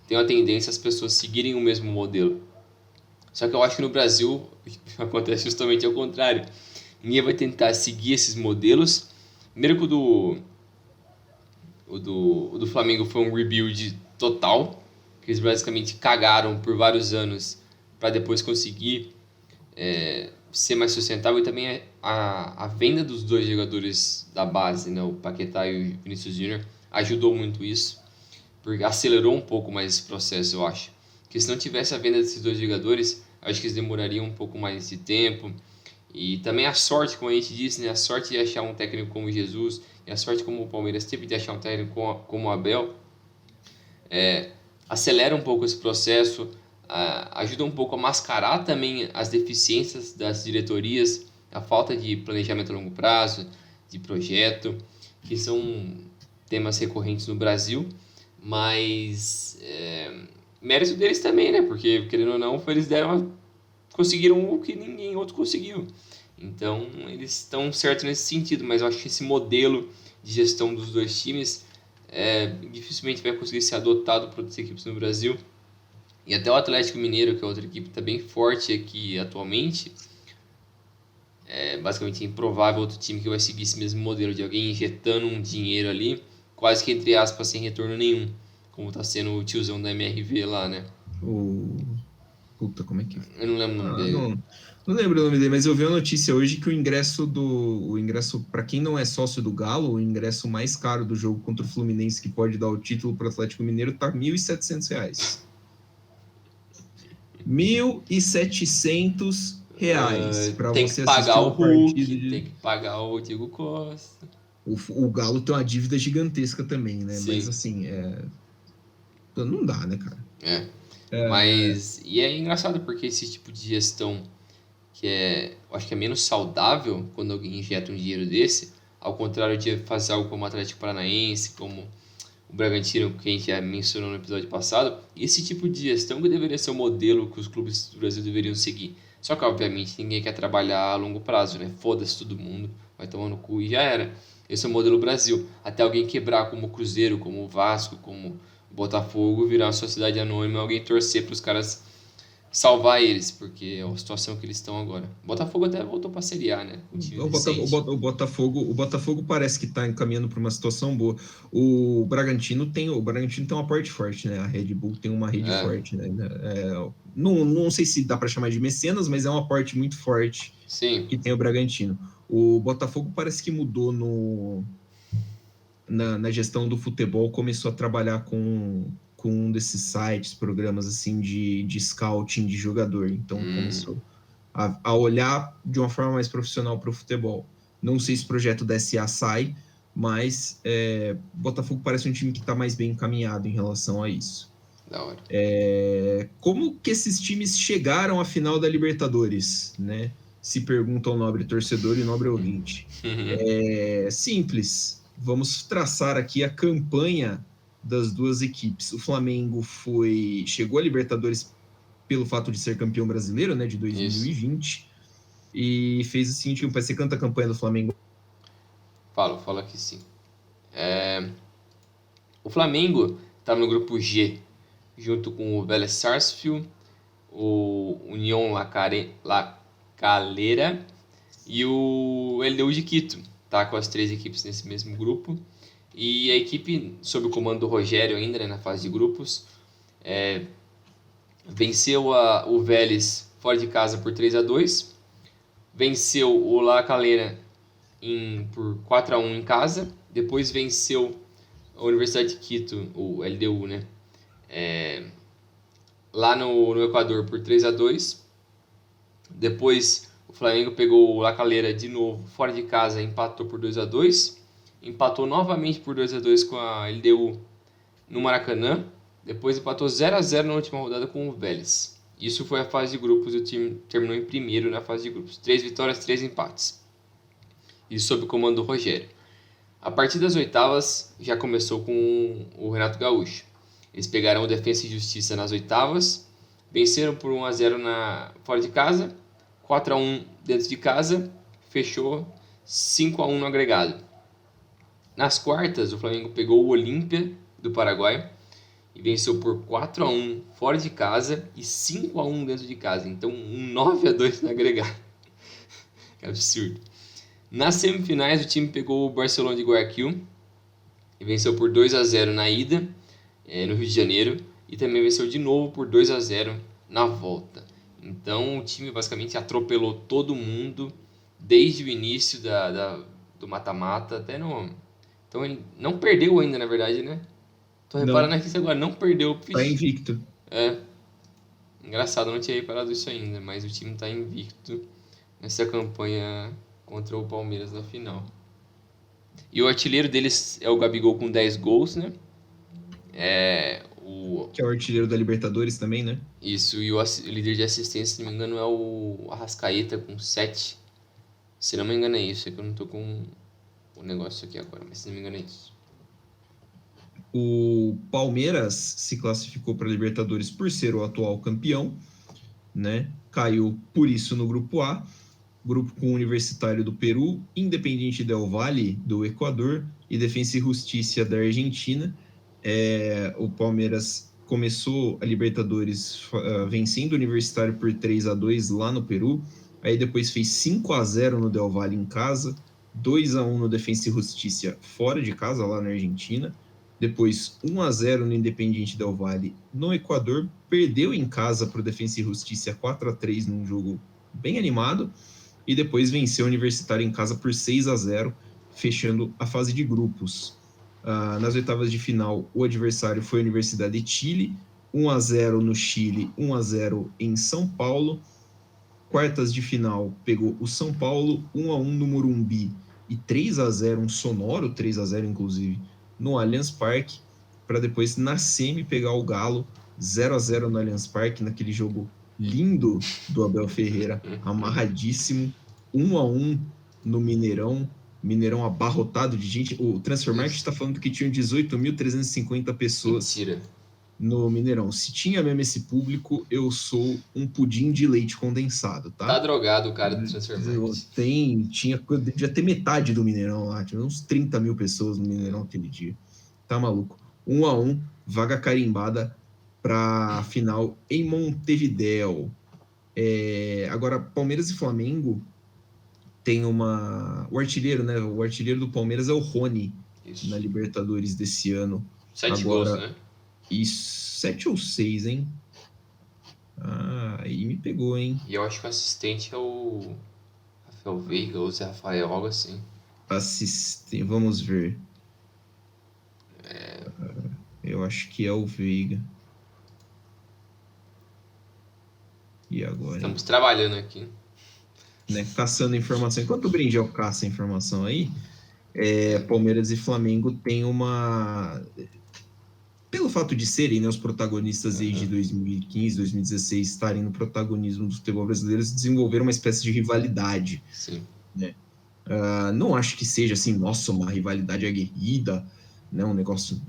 tem uma tendência as pessoas seguirem o mesmo modelo. Só que eu acho que no Brasil acontece justamente ao contrário. Ninguém vai tentar seguir esses modelos. Primeiro que o do Flamengo foi um rebuild total, que eles basicamente cagaram por vários anos para depois conseguir ser mais sustentável. E também a venda dos 2 jogadores da base, né, o Paquetá e o Vinícius Júnior, ajudou muito isso, porque acelerou um pouco mais esse processo, eu acho. Porque se não tivesse a venda desses 2 jogadores, acho que eles demorariam um pouco mais de tempo. E também a sorte, como a gente disse, né, a sorte de achar um técnico como Jesus, e a sorte como o Palmeiras teve de achar um técnico como o Abel, acelera um pouco esse processo. ajuda um pouco a mascarar também as deficiências das diretorias, a falta de planejamento a longo prazo, de projeto, que são temas recorrentes no Brasil, mas mérito deles também, né? Porque, querendo ou não, eles conseguiram o que ninguém outro conseguiu. Então, eles estão certos nesse sentido, mas eu acho que esse modelo de gestão dos dois times dificilmente vai conseguir ser adotado por outras equipes no Brasil. E até o Atlético Mineiro, que é outra equipe que está bem forte aqui atualmente, é basicamente improvável outro time que vai seguir esse mesmo modelo de alguém injetando um dinheiro ali, quase que entre aspas, sem retorno nenhum, como está sendo o tiozão da MRV lá, né? Puta, como é que... Eu não lembro o nome dele. Não lembro o nome dele, mas eu vi a notícia hoje que o ingresso para quem não é sócio do Galo, o ingresso mais caro do jogo contra o Fluminense, que pode dar o título para o Atlético Mineiro, tá R$ 1.700. R$ 1.700 para Tem você que pagar assistir o uma Hulk, partida tem que pagar o Diego Costa. O Galo tem uma dívida gigantesca também, né? Sim. Mas assim, não dá, né, cara? Mas e é engraçado porque esse tipo de gestão eu acho que é menos saudável quando alguém injeta um dinheiro desse, ao contrário de fazer algo como o Atlético Paranaense, como o Bragantino, que a gente já mencionou no episódio passado, esse tipo de gestão que deveria ser o modelo que os clubes do Brasil deveriam seguir. Só que, obviamente, ninguém quer trabalhar a longo prazo, né? Foda-se todo mundo, vai tomar no cu e já era. Esse é o modelo Brasil. Até alguém quebrar como o Cruzeiro, como o Vasco, como o Botafogo, virar uma sociedade anônima, alguém torcer para os caras salvar eles, porque é a situação que eles estão agora. O Botafogo até voltou para Série A, né? O Botafogo parece que está encaminhando para uma situação boa. O Bragantino tem um aporte forte, né? A Red Bull tem uma rede forte, né? Não sei se dá para chamar de mecenas, mas é um aporte muito forte. Sim. Que tem o Bragantino. O Botafogo parece que mudou na gestão do futebol, começou a trabalhar com um desses sites, programas assim de scouting de jogador. Então começou a olhar de uma forma mais profissional para o futebol. Não sei se o projeto da SA sai, mas Botafogo parece um time que está mais bem encaminhado em relação a isso. Da hora. Como que esses times chegaram à final da Libertadores, né? Se pergunta ao nobre torcedor e nobre ouvinte. Simples. Vamos traçar aqui a campanha das duas equipes. O Flamengo chegou à Libertadores pelo fato de ser campeão brasileiro, né, de 2020. Isso. E fez o seguinte, você canta a campanha do Flamengo? Falo aqui sim. O Flamengo estava no grupo G, junto com o Vélez Sarsfield, o União La Calera e o LDU de Quito, tá com as três equipes nesse mesmo grupo. E a equipe, sob o comando do Rogério ainda, né, na fase de grupos, venceu o Vélez fora de casa por 3-2, venceu o La Calera por 4-1 em casa, depois venceu a Universidade de Quito, o LDU, né, lá no Equador por 3-2. Depois o Flamengo pegou o La Calera de novo fora de casa, empatou por 2-2, empatou novamente por 2-2 com a LDU no Maracanã, depois empatou 0-0 na última rodada com o Vélez. Isso foi a fase de grupos e o time terminou em primeiro na fase de grupos. 3 vitórias, 3 empates. Isso sob o comando do Rogério. A partir das oitavas já começou com o Renato Gaúcho. Eles pegaram o Defensa e Justiça nas oitavas, venceram por 1-0 fora de casa, 4-1 dentro de casa, fechou 5-1 no agregado. Nas quartas, o Flamengo pegou o Olímpia do Paraguai e venceu por 4-1 fora de casa e 5-1 dentro de casa. Então, um 9-2 no agregado. Que absurdo. Nas semifinais, o time pegou o Barcelona de Guayaquil e venceu por 2-0 na ida, no Rio de Janeiro, e também venceu de novo por 2-0 na volta. Então, o time basicamente atropelou todo mundo desde o início do mata-mata até no... Então, ele não perdeu ainda, na verdade, né? Tô reparando aqui agora, não perdeu. Tá invicto. Engraçado, eu não tinha reparado isso ainda, mas o time tá invicto nessa campanha contra o Palmeiras na final. E o artilheiro deles é o Gabigol com 10 gols, né? Que é o artilheiro da Libertadores também, né? Isso, e o líder de assistência, se não me engano, é o Arrascaeta com 7. Se não me engano é isso, é que eu não tô com o negócio aqui agora, mas se não me engano é isso. O Palmeiras se classificou para a Libertadores por ser o atual campeão, né? Caiu por isso no grupo A, grupo com o Universitário do Peru, Independiente del Valle do Equador e Defensa e Justiça da Argentina. O Palmeiras começou a Libertadores vencendo o Universitário por 3-2 lá no Peru, aí depois fez 5-0 no Del Valle em casa, 2-1 no Defensa e Justiça fora de casa, lá na Argentina, depois 1-0 no Independiente del Valle no Equador, perdeu em casa para o Defensa e Justiça 4-3 num jogo bem animado, e depois venceu o Universitário em casa por 6-0, fechando a fase de grupos. Nas oitavas de final, o adversário foi a Universidade de Chile, 1-0 no Chile, 1-0 em São Paulo. Quartas de final, pegou o São Paulo, 1-1 no Morumbi e 3-0, um sonoro 3-0 inclusive, no Allianz Parque, para depois na semi pegar o Galo, 0-0 no Allianz Parque, naquele jogo lindo do Abel Ferreira, amarradíssimo, 1-1 no Mineirão abarrotado de gente. O Transfermarkt está falando que tinham 18.350 pessoas Mentira. no Mineirão. Se tinha mesmo esse público, eu sou um pudim de leite condensado, tá? Tá drogado o cara do Transfermarkt. Devia ter metade do Mineirão lá, tinha uns 30 mil pessoas no Mineirão aquele dia. Tá maluco. 1-1, vaga carimbada para final em Montevidéu. Agora, Palmeiras e Flamengo tem o artilheiro, né? O artilheiro do Palmeiras é o Rony, Isso. na Libertadores desse ano. 7 gols, né? E 7 ou 6, hein? Aí me pegou, hein? E eu acho que o assistente é o Rafael Veiga ou Zé Rafael, algo assim. Vamos ver. Eu acho que é o Veiga. E agora? Estamos trabalhando aqui. Né? Caçando informação. Enquanto o Brinjel caça a informação aí, Palmeiras e Flamengo tem uma... Pelo fato de serem, né, os protagonistas desde 2015, 2016 estarem no protagonismo do futebol brasileiro, desenvolveram uma espécie de rivalidade. Sim. Né? Não acho que seja assim, nossa, uma rivalidade aguerrida, né, um negócio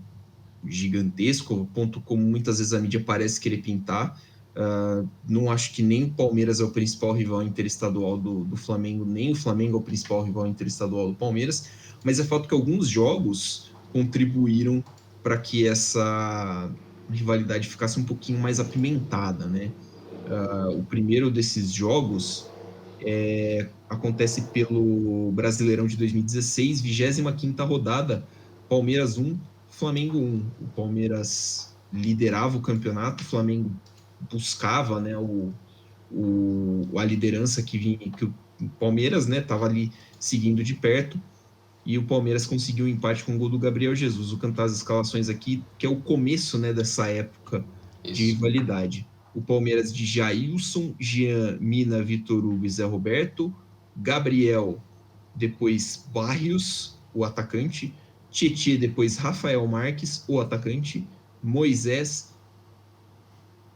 gigantesco, ponto como muitas vezes a mídia parece querer pintar. Não acho que nem o Palmeiras é o principal rival interestadual do Flamengo, nem o Flamengo é o principal rival interestadual do Palmeiras, mas é fato que alguns jogos contribuíram para que essa rivalidade ficasse um pouquinho mais apimentada, né? O primeiro desses jogos acontece pelo Brasileirão de 2016, 25ª rodada, Palmeiras 1, Flamengo 1. O Palmeiras liderava o campeonato, o Flamengo buscava, né, a liderança que o Palmeiras, né, estava ali seguindo de perto, e o Palmeiras conseguiu um empate com o gol do Gabriel Jesus. Vou cantar as escalações aqui, que é o começo, né, dessa época de rivalidade. O Palmeiras de Jailson, Jean, Mina, Vitor Hugo e Zé Roberto, Gabriel, depois Barrios, o atacante, Tietê, depois Rafael Marques, o atacante, Moisés,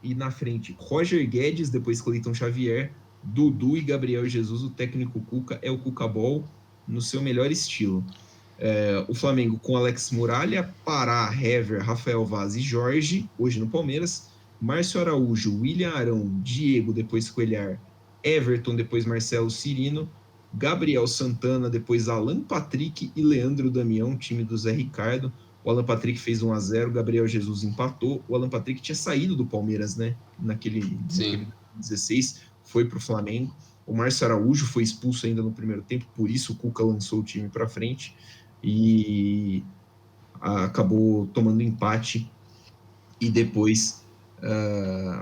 e na frente Roger Guedes, depois Cleiton Xavier, Dudu e Gabriel Jesus. O técnico Cuca é o Cuca Ball no seu melhor estilo. O Flamengo com Alex Muralha, Pará, Hever, Rafael Vaz e Jorge, hoje no Palmeiras, Márcio Araújo, William Arão, Diego, depois Coelhar, Everton, depois Marcelo Cirino, Gabriel Santana, depois Alan Patrick e Leandro Damião, time do Zé Ricardo. O Alan Patrick fez 1-0, Gabriel Jesus empatou. O Alan Patrick tinha saído do Palmeiras, né? Naquele 2016, foi para o Flamengo. O Márcio Araújo foi expulso ainda no primeiro tempo, por isso o Cuca lançou o time para frente e acabou tomando empate e depois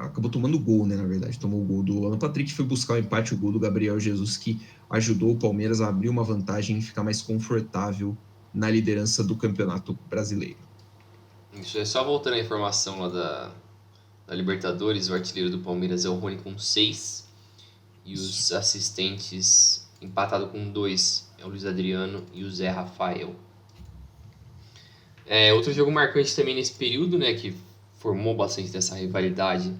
acabou tomando gol, né? Na verdade, tomou o gol do Alan Patrick, foi buscar o empate, o gol do Gabriel Jesus, que ajudou o Palmeiras a abrir uma vantagem e ficar mais confortável na liderança do Campeonato Brasileiro. Isso, é só voltando à informação lá da Libertadores, o artilheiro do Palmeiras é o Rony com 6 e os assistentes empatado com 2 é o Luiz Adriano e o Zé Rafael. Outro jogo marcante também nesse período, né, que formou bastante dessa rivalidade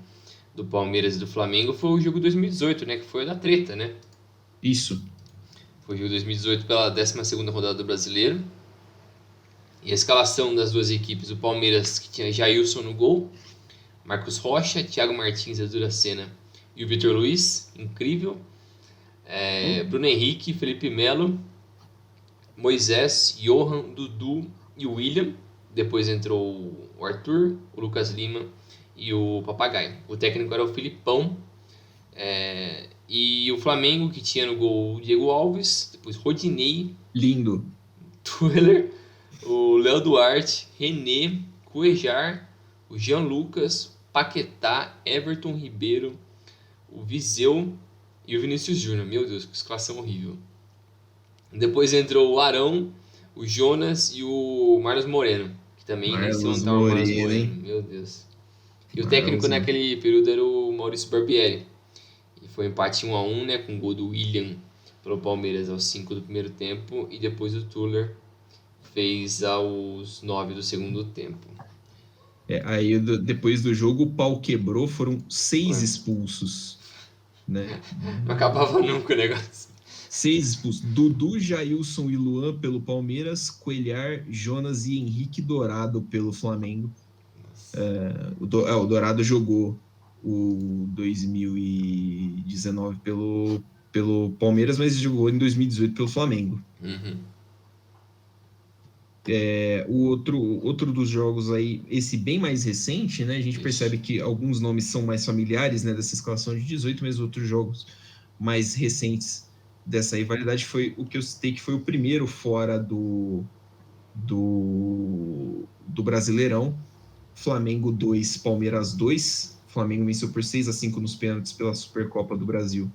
do Palmeiras e do Flamengo foi o jogo 2018, né? Que foi o da treta, né? Isso. Foi o jogo 2018 pela 12ª rodada do Brasileiro. E a escalação das duas equipes, o Palmeiras que tinha Jailson no gol, Marcos Rocha, Thiago Martins, Edu Dracena e o Vitor Luiz, incrível. Bruno Henrique, Felipe Melo, Moisés, Johan, Dudu e o William. Depois entrou o Arthur, o Lucas Lima e o Papagaio. O técnico era o Filipão. E o Flamengo, que tinha no gol o Diego Alves, depois Rodinei, Lindo. Tuller, o Léo Duarte, René, Cuejar, o Jean Lucas, Paquetá, Everton Ribeiro, o Viseu e o Vinícius Júnior. Meu Deus, que escalação horrível. Depois entrou o Arão, o Jonas e o Marlos Moreno, que também nem se montava o Marlos Moreno. Meu Deus. E o técnico naquele período era o Maurício Barbieri. E foi empate 1-1, né, com o gol do William pelo Palmeiras aos 5 do primeiro tempo e depois o Tuller fez aos 9 do segundo tempo. Aí depois do jogo o pau quebrou, foram 6 expulsos, né? Não acabava nunca o negócio. 6 expulsos. Dudu, Jailson e Luan pelo Palmeiras, Cuellar, Jonas e Henrique Dourado pelo Flamengo. O Dourado jogou o 2019 pelo Palmeiras, mas jogou em 2018 pelo Flamengo. Uhum. O outro dos jogos aí, esse bem mais recente, né? A gente percebe que alguns nomes são mais familiares, né, dessa escalação de 18, mas outros jogos mais recentes dessa rivalidade foi o que eu citei, que foi o primeiro fora do Brasileirão. Flamengo 2, Palmeiras 2. Flamengo venceu por 6-5 nos pênaltis pela Supercopa do Brasil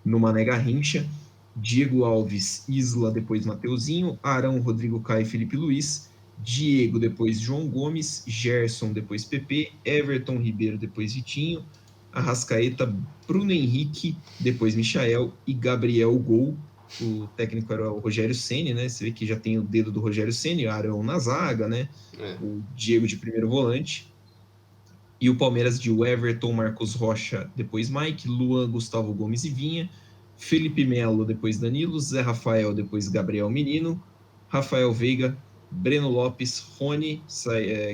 no Mané Garrincha. Diego Alves, Isla, depois Mateuzinho, Arão, Rodrigo Caio e Felipe Luiz, Diego, depois João Gomes, Gerson, depois PP, Everton Ribeiro, depois Vitinho, Arrascaeta, Bruno Henrique, depois Michael e Gabriel Gol. O técnico era o Rogério Ceni, né? Você vê que já tem o dedo do Rogério Ceni, Arão na zaga, né? O Diego de primeiro volante. E o Palmeiras de Everton, Marcos Rocha, depois Mike, Luan, Gustavo Gomes e Vinha, Felipe Melo, depois Danilo, Zé Rafael, depois Gabriel Menino, Rafael Veiga, Breno Lopes, Rony,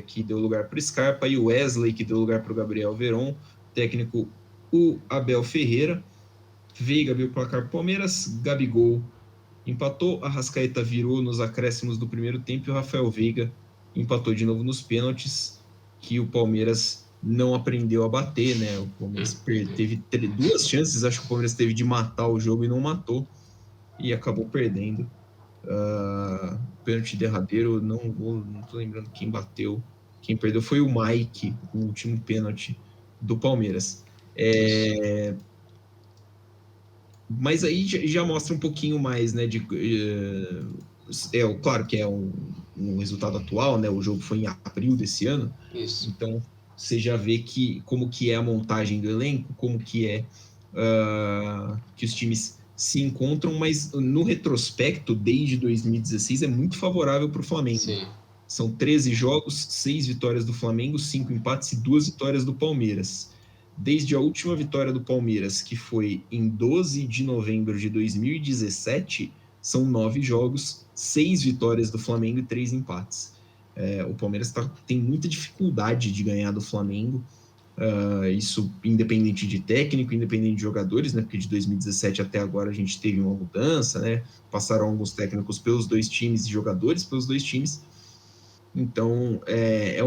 que deu lugar para o Scarpa, e o Wesley, que deu lugar para o Gabriel Veron, técnico o Abel Ferreira. Veiga abriu o placar para o Palmeiras, Gabigol empatou, Arrascaeta virou nos acréscimos do primeiro tempo e o Rafael Veiga empatou de novo nos pênaltis, que o Palmeiras não aprendeu a bater, né? O Palmeiras teve 2 chances, acho que o Palmeiras teve de matar o jogo e não matou, e acabou perdendo. Pênalti derradeiro, não tô lembrando quem bateu. Quem perdeu foi o Mike, o último pênalti do Palmeiras. Mas aí já mostra um pouquinho mais, né? Claro que é um resultado atual, né? O jogo foi em abril desse ano. Isso. Então você já vê como que é a montagem do elenco, como que é que os times se encontram, mas no retrospecto, desde 2016, é muito favorável para o Flamengo. Sim. São 13 jogos, 6 vitórias do Flamengo, 5 empates e 2 vitórias do Palmeiras. Desde a última vitória do Palmeiras, que foi em 12 de novembro de 2017, são 9 jogos, 6 vitórias do Flamengo e 3 empates. O Palmeiras tem muita dificuldade de ganhar do Flamengo, isso independente de técnico, independente de jogadores, né? Porque de 2017 até agora a gente teve uma mudança, né? Passaram alguns técnicos pelos 2 times e jogadores pelos 2 times. Então, é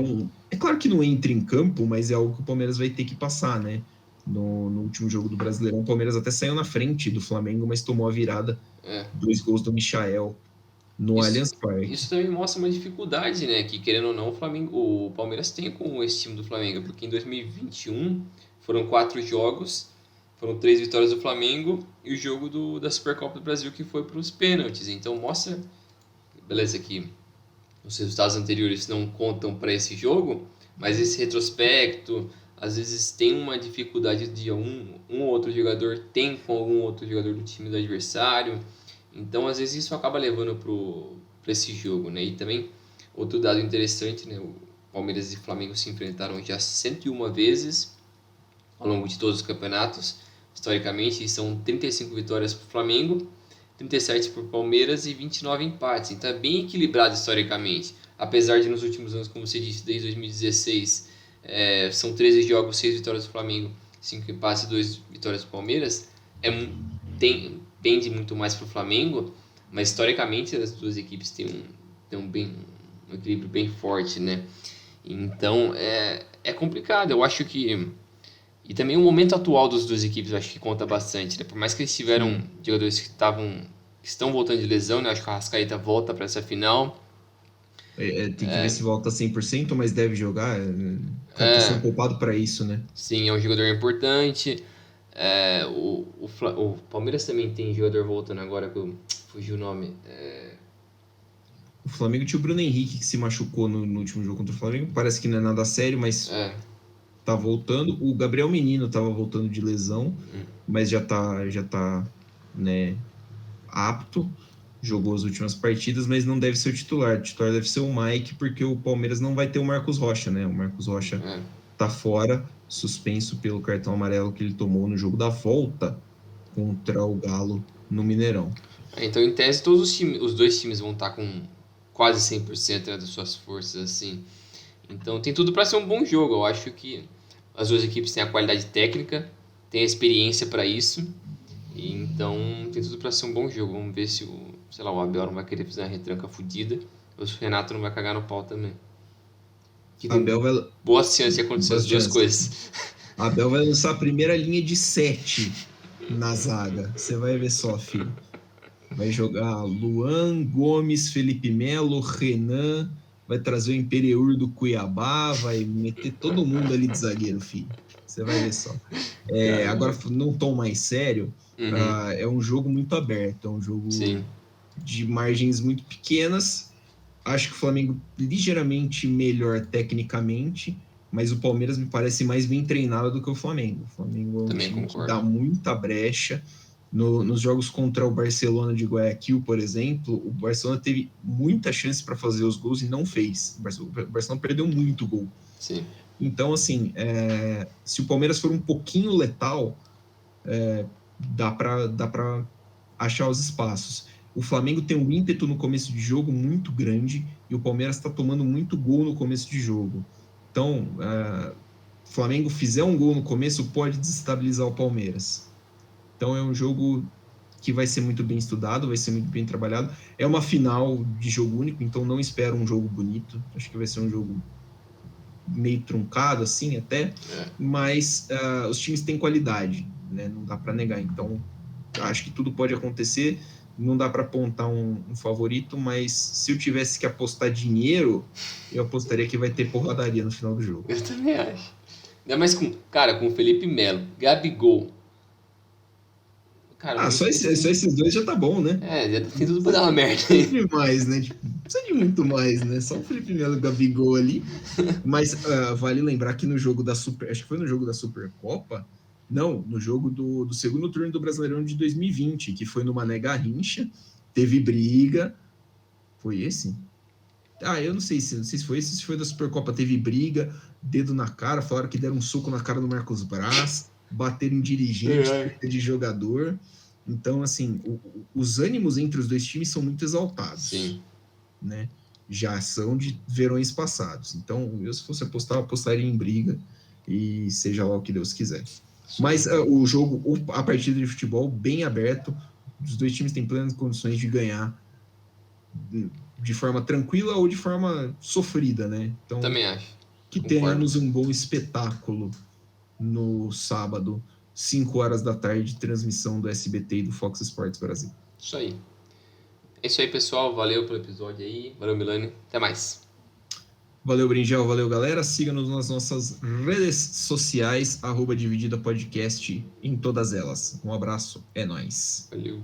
claro que não entra em campo, mas é algo que o Palmeiras vai ter que passar, né? No último jogo do Brasileirão, o Palmeiras até saiu na frente do Flamengo, mas tomou a virada. 2 gols do Michael no Allianz Parque. Isso também mostra uma dificuldade, né? Que querendo ou não, o Palmeiras tem com esse time do Flamengo, porque em 2021 foram 4 jogos, foram 3 vitórias do Flamengo e o jogo da Supercopa do Brasil que foi para os pênaltis. Então mostra, beleza, que os resultados anteriores não contam para esse jogo, mas esse retrospecto, às vezes tem uma dificuldade de um ou outro jogador tem com algum outro jogador do time do adversário. Então, às vezes, isso acaba levando para esse jogo, né? E também, outro dado interessante, né? Palmeiras e Flamengo se enfrentaram já 101 vezes ao longo de todos os campeonatos. Historicamente, são 35 vitórias para o Flamengo, 37 para o Palmeiras e 29 empates. Então é bem equilibrado historicamente. Apesar de nos últimos anos, como você disse, desde 2016, são 13 jogos, 6 vitórias do Flamengo, 5 empates e 2 vitórias do Palmeiras. Pende muito mais para o Flamengo, mas historicamente as duas equipes têm um equilíbrio bem forte, né? Então é complicado. Eu acho que. E também o momento atual das duas equipes eu acho que conta bastante, né? Por mais que eles tiveram jogadores que estão voltando de lesão, né? Eu acho que o Arrascaeta volta para essa final. Tem que ver se volta 100%, mas deve jogar. O cara tá sendo poupado para isso, né? Sim, é um jogador importante. O Palmeiras também tem jogador voltando agora, que eu fugi o nome. O Flamengo tinha o Bruno Henrique, que se machucou no último jogo contra o Flamengo. Parece que não é nada sério, mas tá voltando. O Gabriel Menino tava voltando de lesão, mas já tá, né, apto. Jogou as últimas partidas, mas não deve ser o titular. O titular deve ser o Mike, porque o Palmeiras não vai ter o Marcos Rocha, né? O Marcos Rocha tá fora, suspenso pelo cartão amarelo que ele tomou no jogo da volta contra o Galo no Mineirão. Então, em tese, todos os dois times vão estar com quase 100%, né, das suas forças, assim. Então, tem tudo para ser um bom jogo. Eu acho que as duas equipes têm a qualidade técnica, têm a experiência para isso. Então, tem tudo para ser um bom jogo. Vamos ver se o Abel não vai querer fazer uma retranca fodida, ou se o Renato não vai cagar no pau também. Que tem boas chances de acontecer as duas coisas. Abel vai lançar a primeira linha de 7 na zaga. Você vai ver só, filho. Vai jogar Luan, Gomes, Felipe Melo, Renan, vai trazer o Imperiur do Cuiabá, vai meter todo mundo ali de zagueiro, filho. Você vai ver só. Agora, num tom mais sério, é um jogo muito aberto, é um jogo de margens muito pequenas. Acho que o Flamengo ligeiramente melhor tecnicamente, mas o Palmeiras me parece mais bem treinado do que o Flamengo. O Flamengo é um time que dá muita brecha. Nos jogos contra o Barcelona de Guayaquil, por exemplo, o Barcelona teve muita chance para fazer os gols e não fez. O Barcelona perdeu muito gol. Sim. Então, assim, se o Palmeiras for um pouquinho letal, dá para achar os espaços. O Flamengo tem um ímpeto no começo de jogo muito grande e o Palmeiras está tomando muito gol no começo de jogo. Então, o Flamengo fizer um gol no começo, pode desestabilizar o Palmeiras. Então é um jogo que vai ser muito bem estudado, vai ser muito bem trabalhado. É uma final de jogo único, então não espero um jogo bonito. Acho que vai ser um jogo meio truncado, assim, até. Mas os times têm qualidade, né? Não dá para negar. Então, acho que tudo pode acontecer. Não dá para apontar um favorito, mas se eu tivesse que apostar dinheiro, eu apostaria que vai ter porradaria no final do jogo. Eu também acho. Ainda mais com o Felipe Melo, Gabigol. Cara, só esses dois já tá bom, né? Já tem tudo pra dar uma merda. Não precisa de mais, né? Não precisa de muito mais, né? Só o Felipe Melo e o Gabigol ali. Mas vale lembrar que no jogo da acho que foi no jogo da Supercopa, não, no jogo do segundo turno do Brasileirão de 2020, que foi no Mané Garrincha, teve briga. Foi esse? Eu não sei se foi esse, se foi da Supercopa, teve briga, dedo na cara, falaram que deram um soco na cara do Marcos Braz, bateram em dirigente, perda de jogador. Então, assim, os ânimos entre os dois times são muito exaltados. Sim. Né? Já são de verões passados. Então, eu, se fosse apostar, eu apostaria em briga e seja lá o que Deus quiser. Sim. Mas o jogo, a partida de futebol, bem aberto, os dois times têm plenas condições de ganhar de forma tranquila ou de forma sofrida, né? Então, também acho. Que tenhamos um bom espetáculo no sábado, 5 horas da tarde, transmissão do SBT e do Fox Sports Brasil. Isso aí. É isso aí, pessoal. Valeu pelo episódio aí. Valeu, Milani. Até mais. Valeu, Bringel. Valeu, galera. Siga-nos nas nossas redes sociais, @dividida podcast em todas elas. Um abraço. É nóis. Valeu.